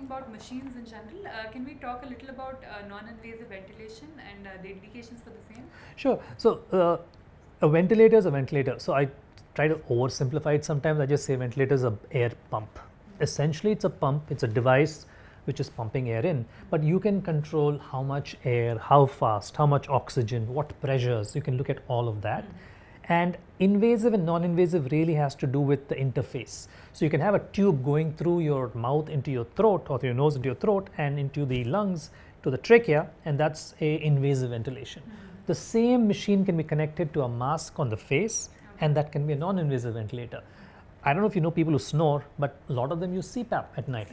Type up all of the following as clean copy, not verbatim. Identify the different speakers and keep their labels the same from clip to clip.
Speaker 1: talking about machines in general, can we talk a little about non-invasive ventilation and the indications for the same?
Speaker 2: Sure. So a ventilator is a ventilator. So I try to oversimplify it sometimes. I just say ventilator is an air pump. Essentially, it's a pump, it's a device which is pumping air in, but you can control how much air, how fast, how much oxygen, what pressures. You can look at all of that. And invasive and non-invasive really has to do with the interface. So you can have a tube going through your mouth into your throat, or through your nose into your throat, and into the lungs to the trachea, and that's a invasive ventilation. The same machine can be connected to a mask on the face, and that can be a non-invasive ventilator. I don't know if you know people who snore, but a lot of them use CPAP at night.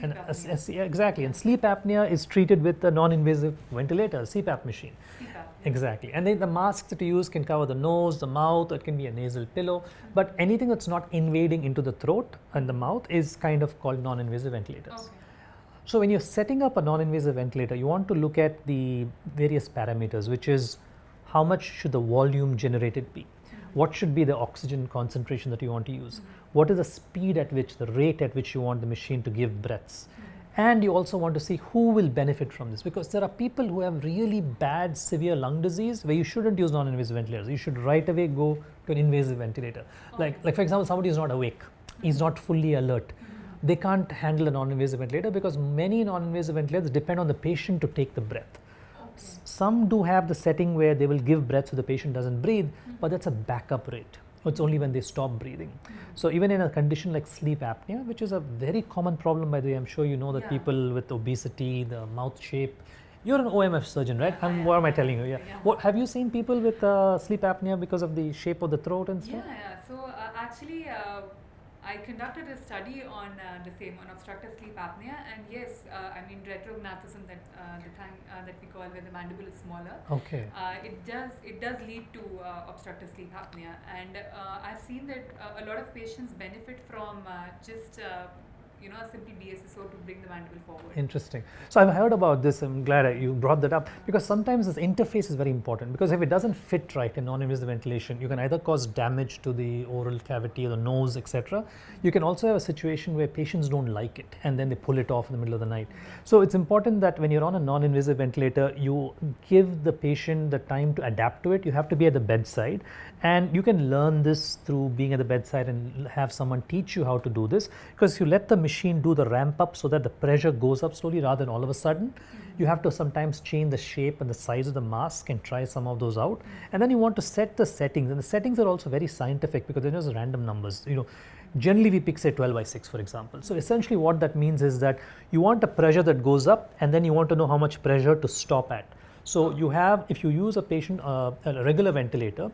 Speaker 2: Exactly. And sleep apnea is treated with a non-invasive ventilator, CPAP machine.
Speaker 1: CPAP.
Speaker 2: Exactly. And then the masks that you use can cover the nose, the mouth, or it can be a nasal pillow. But anything that's not invading into the throat and the mouth is kind of called non-invasive ventilators.
Speaker 1: Okay.
Speaker 2: So when you're setting up a non-invasive ventilator, you want to look at the various parameters, which is how much should the volume generated be? What should be the oxygen concentration that you want to use? What is the speed at which, the rate at which you want the machine to give breaths? And you also want to see who will benefit from this, because there are people who have really bad, severe lung disease where you shouldn't use non-invasive ventilators. You should right away go to an invasive ventilator. Like for example, somebody is not awake, he's not fully alert. They can't handle a non-invasive ventilator because many non-invasive ventilators depend on the patient to take the breath. Some do have the setting where they will give breath so the patient doesn't breathe, but that's a backup rate. It's only when they stop breathing. So even in a condition like sleep apnea, which is a very common problem, by the way, I'm sure you know that people with obesity, the mouth shape. You're an OMF surgeon, right? What am I telling you? What have you seen people with sleep apnea because of the shape of the throat and stuff?
Speaker 1: Yeah. So actually, I conducted a study on the same, on obstructive sleep apnea, and yes, I mean retrognathism, that we call where the mandible is smaller.
Speaker 2: Okay.
Speaker 1: It does lead to obstructive sleep apnea, and I've seen that a lot of patients benefit from just a simple BSSO to bring the mandible forward.
Speaker 2: Interesting. So I've heard about this. I'm glad you brought that up, because sometimes this interface is very important, because if it doesn't fit right in non-invasive ventilation, you can either cause damage to the oral cavity or the nose, etc. You can also have a situation where patients don't like it and then they pull it off in the middle of the night. So it's important that when you're on a non-invasive ventilator, you give the patient the time to adapt to it. You have to be at the bedside, and you can learn this through being at the bedside and have someone teach you how to do this, because you let the machine do the ramp up so that the pressure goes up slowly rather than all of a sudden. You have to sometimes change the shape and the size of the mask and try some of those out. And then you want to set the settings, and the settings are also very scientific because they're just random numbers. Generally we pick say 12 by 6, for example. So essentially what that means is that you want a pressure that goes up, and then you want to know how much pressure to stop at. So you have, if you use a patient, a regular ventilator,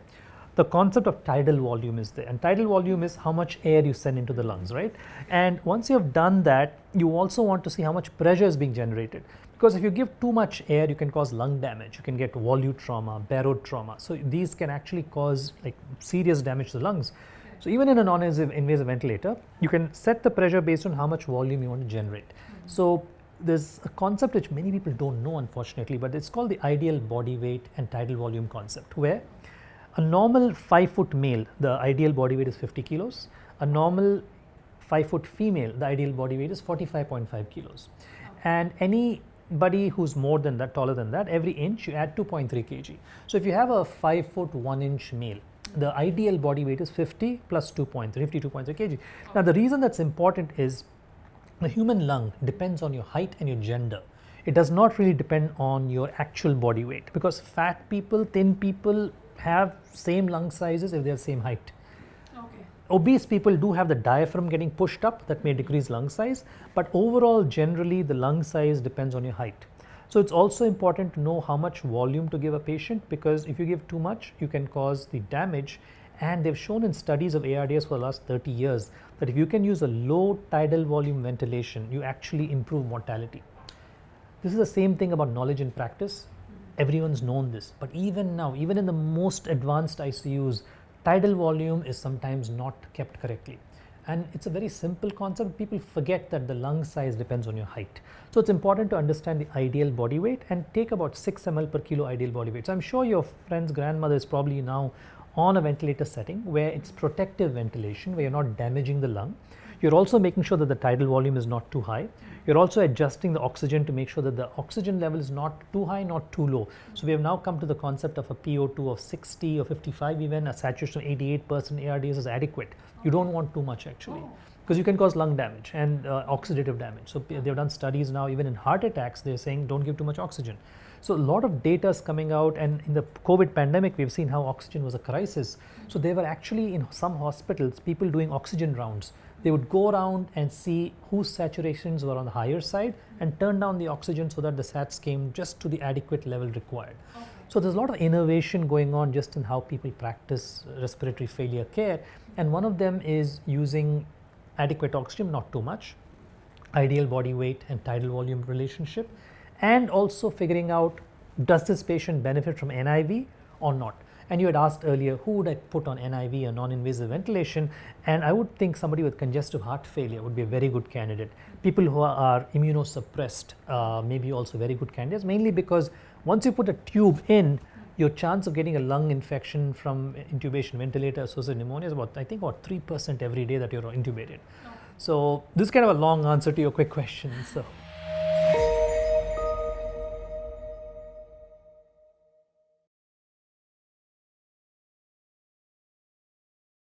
Speaker 2: the concept of tidal volume is there, and tidal volume is how much air you send into the lungs, right? And once you have done that, you also want to see how much pressure is being generated, because if you give too much air, you can cause lung damage, you can get volute trauma, barrel trauma. So these can actually cause like serious damage to the lungs. So even in a non-invasive ventilator, you can set the pressure based on how much volume you want to generate. So there's a concept which many people don't know, unfortunately, but it's called the ideal body weight and tidal volume concept, where a normal 5-foot male, the ideal body weight is 50 kilos. A normal 5-foot female, the ideal body weight is 45.5 kilos. And anybody who's more than that, taller than that, every inch you add 2.3 kg. So if you have a 5-foot 1-inch male, the ideal body weight is 50 plus 52.3 kg. Now the reason that's important is the human lung depends on your height and your gender. It does not really depend on your actual body weight, because fat people, thin people have same lung sizes if they have same height.
Speaker 1: Okay.
Speaker 2: Obese people do have the diaphragm getting pushed up, that may decrease lung size, but overall generally the lung size depends on your height. So it's also important to know how much volume to give a patient, because if you give too much, you can cause the damage. And they've shown in studies of ARDS for the last 30 years that if you can use a low tidal volume ventilation, you actually improve mortality. This is the same thing about knowledge and practice. Everyone's known this, but even now, even in the most advanced ICUs, tidal volume is sometimes not kept correctly. And it's a very simple concept. People forget that the lung size depends on your height. So it's important to understand the ideal body weight and take about 6 ml per kilo ideal body weight. So I'm sure your friend's grandmother is probably now on a ventilator setting where it's protective ventilation, where you're not damaging the lung. You're also making sure that the tidal volume is not too high. You're also adjusting the oxygen to make sure that the oxygen level is not too high, not too low. So we have now come to the concept of a PO2 of 60 or 55, even a saturation of 88% ARDS is adequate. You don't want too much actually, because you can cause lung damage and oxidative damage. So they've done studies now, even in heart attacks, they're saying don't give too much oxygen. So a lot of data is coming out, and in the COVID pandemic, we've seen how oxygen was a crisis. So there were actually in some hospitals, people doing oxygen rounds. They would go around and see whose saturations were on the higher side and turn down the oxygen so that the sats came just to the adequate level required.
Speaker 1: Okay.
Speaker 2: So there's a lot of innovation going on just in how people practice respiratory failure care, and one of them is using adequate oxygen, not too much, ideal body weight and tidal volume relationship, and also figuring out, does this patient benefit from NIV or not? And you had asked earlier, who would I put on NIV or non-invasive ventilation? And I would think somebody with congestive heart failure would be a very good candidate. People who are immunosuppressed may be also very good candidates, mainly because once you put a tube in, your chance of getting a lung infection from intubation, ventilator associated pneumonia is about 3% every day that you're intubated.
Speaker 1: Okay.
Speaker 2: So this is kind of a long answer to your quick question. So.